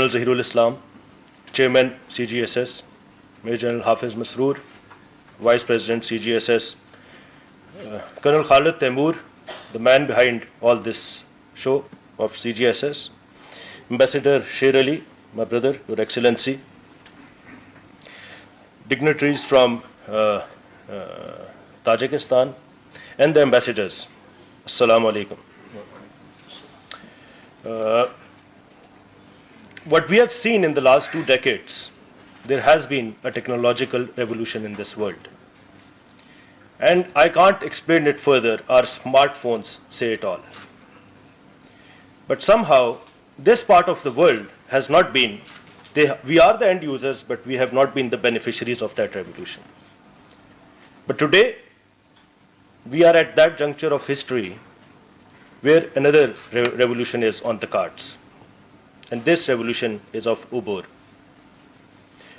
General Zahirul Islam, Chairman CGSS, Major General Hafiz Masroor, Vice President CGSS, Colonel Khalid Taimur, the man behind all this show of CGSS, Ambassador Sher Ali, my brother, Your Excellency, dignitaries from Tajikistan, and the ambassadors. Assalamu alaikum. What we have seen in the last 2 decades, there has been a technological revolution in this world. And I can't explain it further. Our smartphones say it all. But somehow, this part of the world has not been, we are the end users, but we have not been the beneficiaries of that revolution. But today, we are at that juncture of history where another revolution is on the cards. And this revolution is of Uber.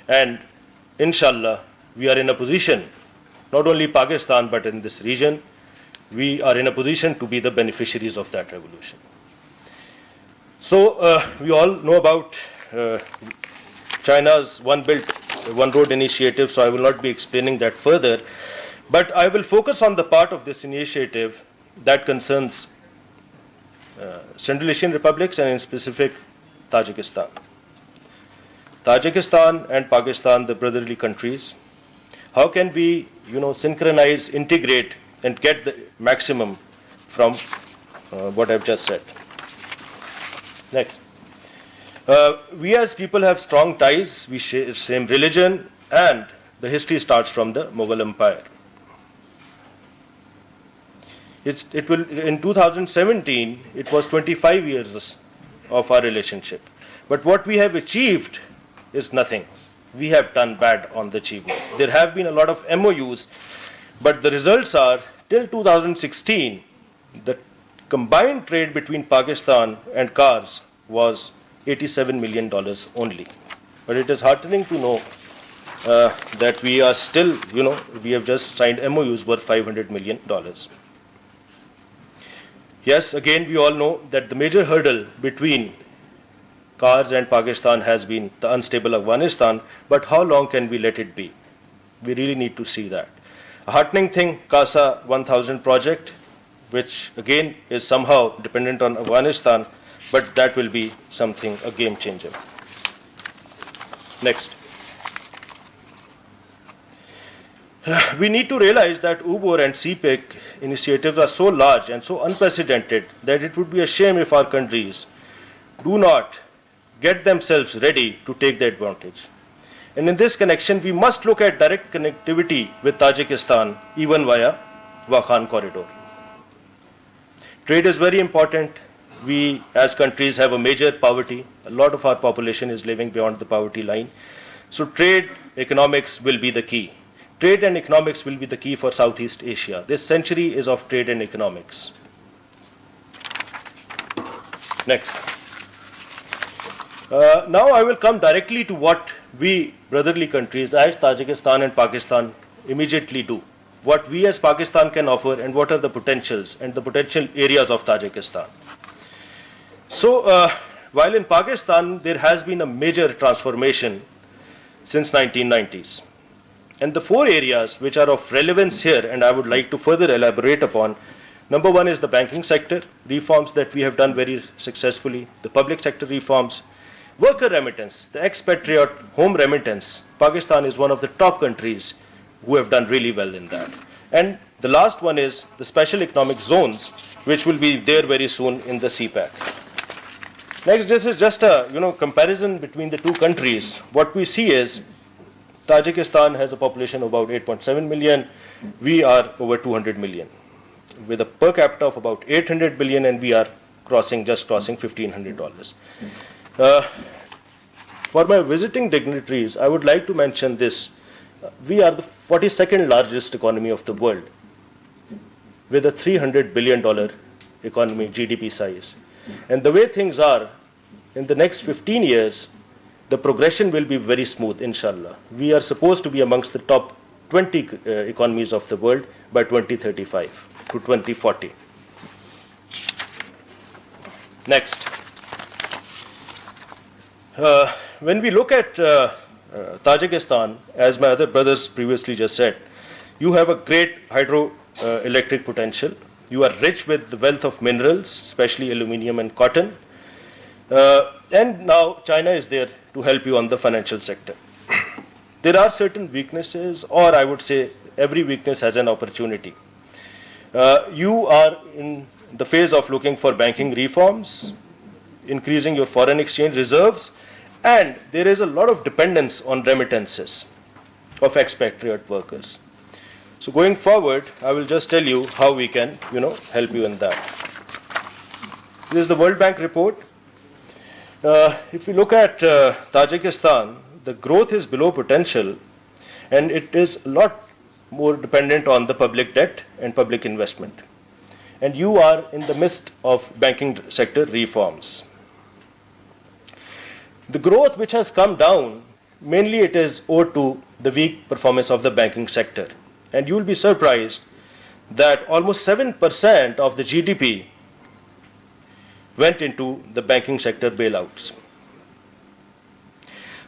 And inshallah, we are in a position, not only Pakistan, but in this region, we are in a position to be the beneficiaries of that revolution. So we all know about China's One Belt, One Road initiative, so I will not be explaining that further. But I will focus on the part of this initiative that concerns Central Asian republics and in specific Tajikistan. Tajikistan and Pakistan, the brotherly countries, how can we, synchronize, integrate, and get the maximum from what I've just said? Next. We as people have strong ties, we share same religion, and the history starts from the Mughal Empire. In 2017, it was 25 years of our relationship. But what we have achieved is nothing. We have done bad on the achievement. There have been a lot of MOUs, but the results are, till 2016, the combined trade between Pakistan and cars was $87 million only. But it is heartening to know that we are still, we have just signed MOUs worth $500 million. Yes, again, we all know that the major hurdle between cars and Pakistan has been the unstable Afghanistan, but how long can we let it be? We really need to see that. A heartening thing, CASA 1000 project, which again is somehow dependent on Afghanistan, but that will be something, a game changer. Next. We need to realize that UBOR and CPEC initiatives are so large and so unprecedented that it would be a shame if our countries do not get themselves ready to take the advantage. And in this connection, we must look at direct connectivity with Tajikistan, even via Wakhan corridor. Trade is very important. We as countries have a major poverty. A lot of our population is living beyond the poverty line. So trade, economics will be the key. Trade and economics will be the key for Southeast Asia. This century is of trade and economics. Next. Now I will come directly to what we brotherly countries as Tajikistan and Pakistan immediately do. What we as Pakistan can offer and what are the potentials and the potential areas of Tajikistan. So while in Pakistan there has been a major transformation since 1990s. And the 4 areas which are of relevance here and I would like to further elaborate upon. Number 1 is the banking sector, reforms that we have done very successfully, the public sector reforms, worker remittance, the expatriate home remittance. Pakistan is one of the top countries who have done really well in that. And the last one is the special economic zones, which will be there very soon in the CPEC. Next, this is just a comparison between the 2 countries. What we see is Tajikistan has a population of about 8.7 million. We are over 200 million, with a per capita of about 800 billion, and we are just crossing $1,500. For my visiting dignitaries, I would like to mention this. We are the 42nd largest economy of the world, with a $300 billion economy, GDP size. And the way things are, in the next 15 years, the progression will be very smooth, inshallah. We are supposed to be amongst the top 20 economies of the world by 2035 to 2040. Next. When we look at Tajikistan, as my other brothers previously just said, you have a great hydroelectric potential. You are rich with the wealth of minerals, especially aluminium and cotton. And now China is there to help you on the financial sector. There are certain weaknesses, or I would say every weakness has an opportunity. You are in the phase of looking for banking reforms, increasing your foreign exchange reserves, and there is a lot of dependence on remittances of expatriate workers. So going forward, I will just tell you how we can, help you in that. This is the World Bank report. If we look at Tajikistan, the growth is below potential, and it is a lot more dependent on the public debt and public investment. And you are in the midst of banking sector reforms. The growth which has come down, mainly it is owed to the weak performance of the banking sector. And you will be surprised that almost 7% of the GDP went into the banking sector bailouts.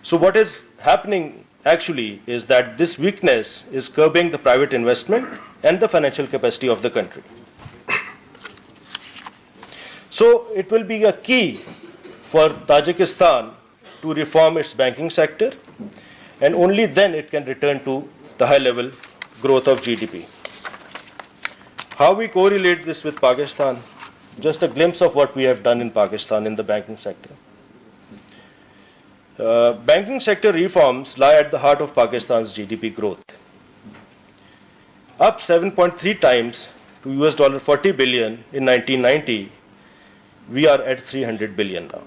So what is happening actually is that this weakness is curbing the private investment and the financial capacity of the country. So it will be a key for Tajikistan to reform its banking sector, and only then it can return to the high level growth of GDP. How we correlate this with Pakistan? Just a glimpse of what we have done in Pakistan in the banking sector. Banking sector reforms lie at the heart of Pakistan's GDP growth. Up 7.3 times to $40 billion in 1990, we are at 300 billion now.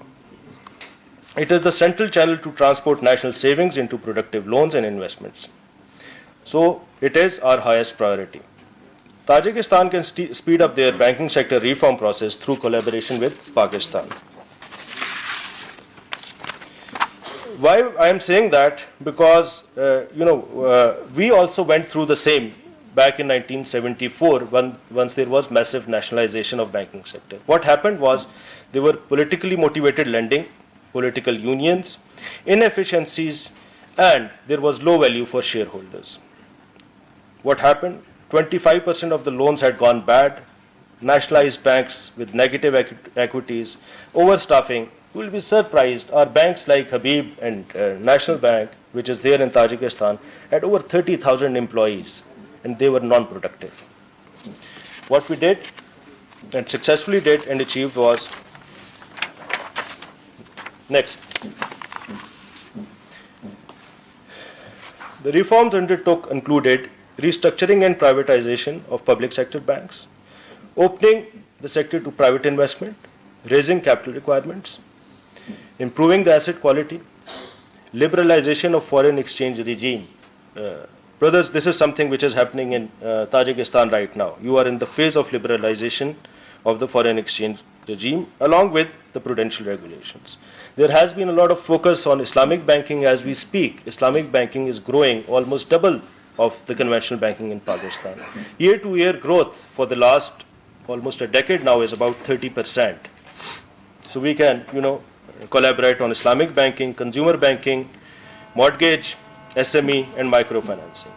It is the central channel to transport national savings into productive loans and investments. So it is our highest priority. Tajikistan can speed up their banking sector reform process through collaboration with Pakistan. Why I am saying that? Because we also went through the same back in 1974 once there was massive nationalization of banking sector. What happened was there were politically motivated lending, political unions, inefficiencies, and there was low value for shareholders. What happened? 25% of the loans had gone bad, nationalized banks with negative equities, overstaffing. You will be surprised, our banks like Habib and National Bank, which is there in Tajikistan, had over 30,000 employees, and they were non-productive. What we did, and successfully did and achieved was, next. The reforms undertook included restructuring and privatization of public sector banks, opening the sector to private investment, raising capital requirements, improving the asset quality, liberalization of foreign exchange regime. Brothers, this is something which is happening in Tajikistan right now. You are in the phase of liberalization of the foreign exchange regime along with the prudential regulations. There has been a lot of focus on Islamic banking as we speak. Islamic banking is growing almost double of the conventional banking in Pakistan. Year-to-year growth for the last almost a decade now is about 30%. So we can, collaborate on Islamic banking, consumer banking, mortgage, SME, and microfinancing.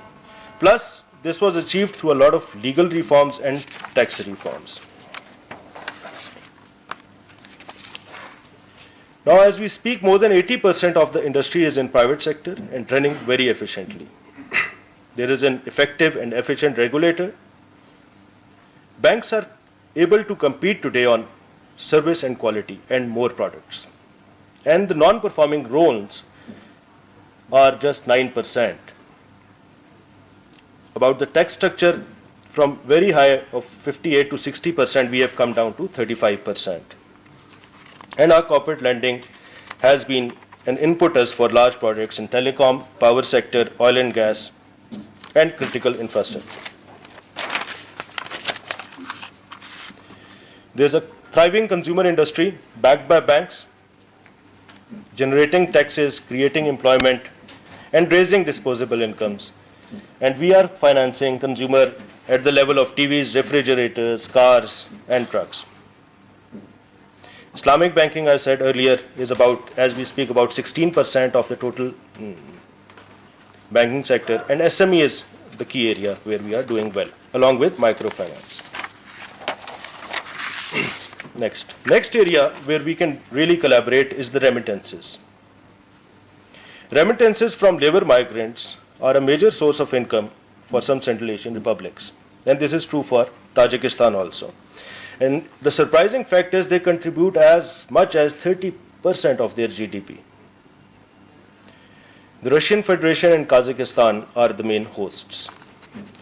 Plus, this was achieved through a lot of legal reforms and tax reforms. Now, as we speak, more than 80% of the industry is in private sector and running very efficiently. There is an effective and efficient regulator. Banks are able to compete today on service and quality and more products. And the non-performing loans are just 9%. About the tax structure, from very high of 58 to 60%, we have come down to 35%. And our corporate lending has been an impetus for large projects in telecom, power sector, oil and gas, and critical infrastructure. There's a thriving consumer industry backed by banks, generating taxes, creating employment, and raising disposable incomes. And we are financing consumer at the level of TVs, refrigerators, cars, and trucks. Islamic banking, I said earlier, is about, as we speak, about 16% of the total banking sector, and SME is the key area where we are doing well, along with microfinance. Next area where we can really collaborate is the remittances. Remittances from labor migrants are a major source of income for some Central Asian republics, and this is true for Tajikistan also. And the surprising fact is they contribute as much as 30% of their GDP. The Russian Federation and Kazakhstan are the main hosts.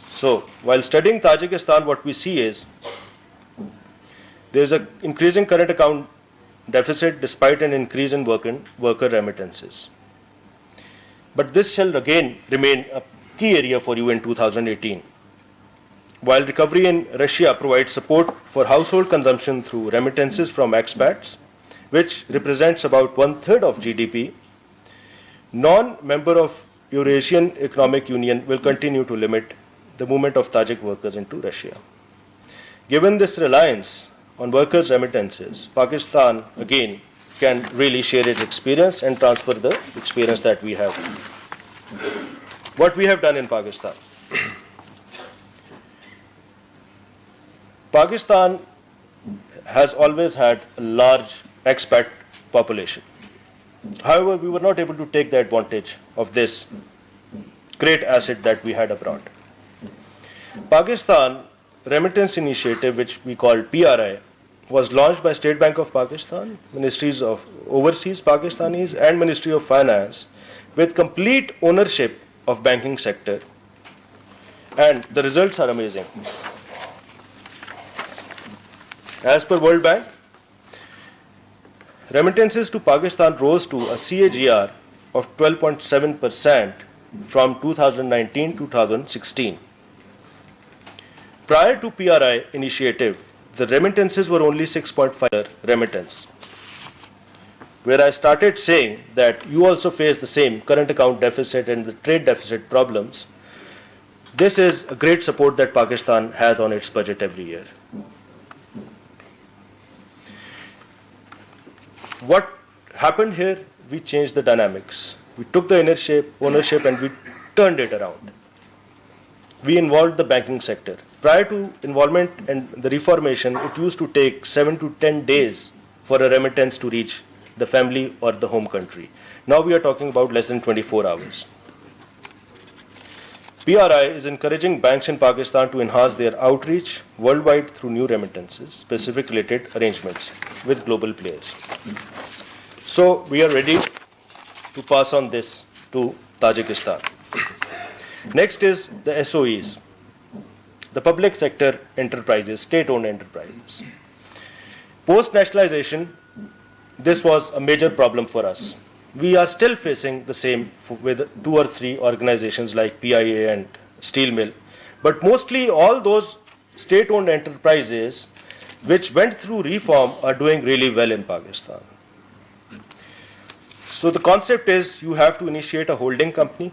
So, while studying Tajikistan, what we see is there is an increasing current account deficit despite an increase in worker remittances. But this shall again remain a key area for you in 2018. While recovery in Russia provides support for household consumption through remittances from expats, which represents about 1/3 of GDP, non-member of Eurasian Economic Union will continue to limit the movement of Tajik workers into Russia. Given this reliance on workers' remittances, Pakistan again can really share its experience and transfer the experience that we have. What we have done in Pakistan. Pakistan has always had a large expat population. However, we were not able to take the advantage of this great asset that we had abroad. Pakistan Remittance Initiative, which we call PRI, was launched by State Bank of Pakistan, Ministries of Overseas Pakistanis, and Ministry of Finance, with complete ownership of banking sector, and the results are amazing. As per World Bank, remittances to Pakistan rose to a CAGR of 12.7% from 2019 to 2016. Prior to PRI initiative, the remittances were only 6.5 remittance. Where I started saying that you also face the same current account deficit and the trade deficit problems, this is a great support that Pakistan has on its budget every year. What happened here? We changed the dynamics. We took the ownership and we turned it around. We involved the banking sector. Prior to involvement and the reformation, it used to take 7 to 10 days for a remittance to reach the family or the home country. Now we are talking about less than 24 hours. PRI is encouraging banks in Pakistan to enhance their outreach worldwide through new remittances, specific related arrangements with global players. So we are ready to pass on this to Tajikistan. Next is the SOEs, the public sector enterprises, state-owned enterprises. Post-nationalization, this was a major problem for us. We are still facing the same with 2 or 3 organizations like PIA and Steel Mill. But mostly all those state-owned enterprises which went through reform are doing really well in Pakistan. So the concept is you have to initiate a holding company.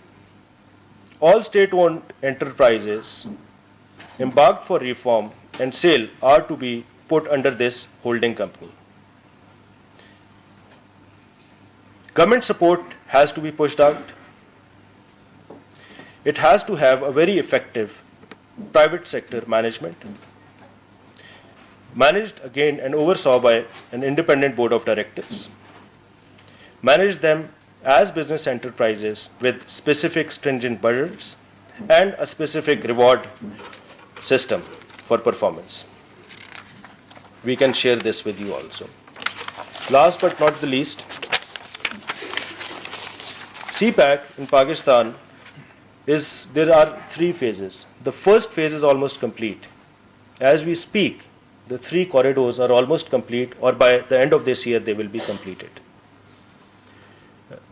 All state-owned enterprises embarked for reform and sale are to be put under this holding company. Government support has to be pushed out. It has to have a very effective private sector management, managed again and oversaw by an independent board of directors. Manage them as business enterprises with specific stringent budgets and a specific reward system for performance. We can share this with you also. Last but not the least, CPAC in Pakistan there are 3 phases. The first phase is almost complete. As we speak, the 3 corridors are almost complete, or by the end of this year they will be completed.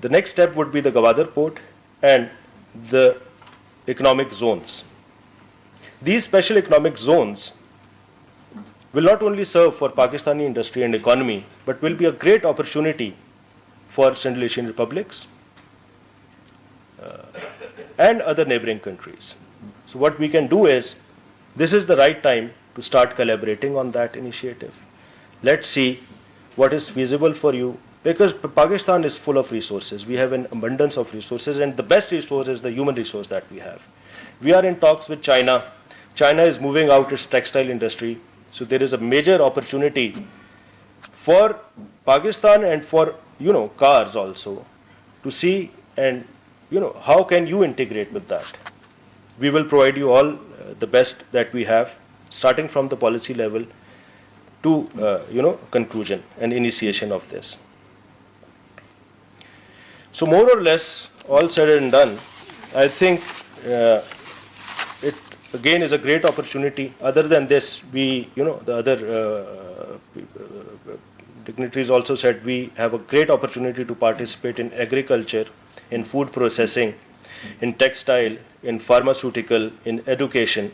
The next step would be the Gwadar port and the economic zones. These special economic zones will not only serve for Pakistani industry and economy, but will be a great opportunity for Central Asian republics and other neighboring countries. So what we can do is, this is the right time to start collaborating on that initiative. Let's see what is feasible for you, because Pakistan is full of resources. We have an abundance of resources, and the best resource is the human resource that we have. We are in talks with China. China is moving out its textile industry, so there is a major opportunity for Pakistan and for, cars also, to see and, how can you integrate with that. We will provide you all the best that we have, starting from the policy level to, conclusion and initiation of this. So more or less, all said and done, I think it again is a great opportunity. Other than this, we, the other dignitaries also said we have a great opportunity to participate in agriculture, in food processing, in textile, in pharmaceutical, in education.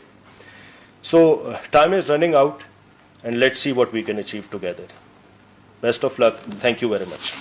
So time is running out, and let's see what we can achieve together. Best of luck. Thank you very much.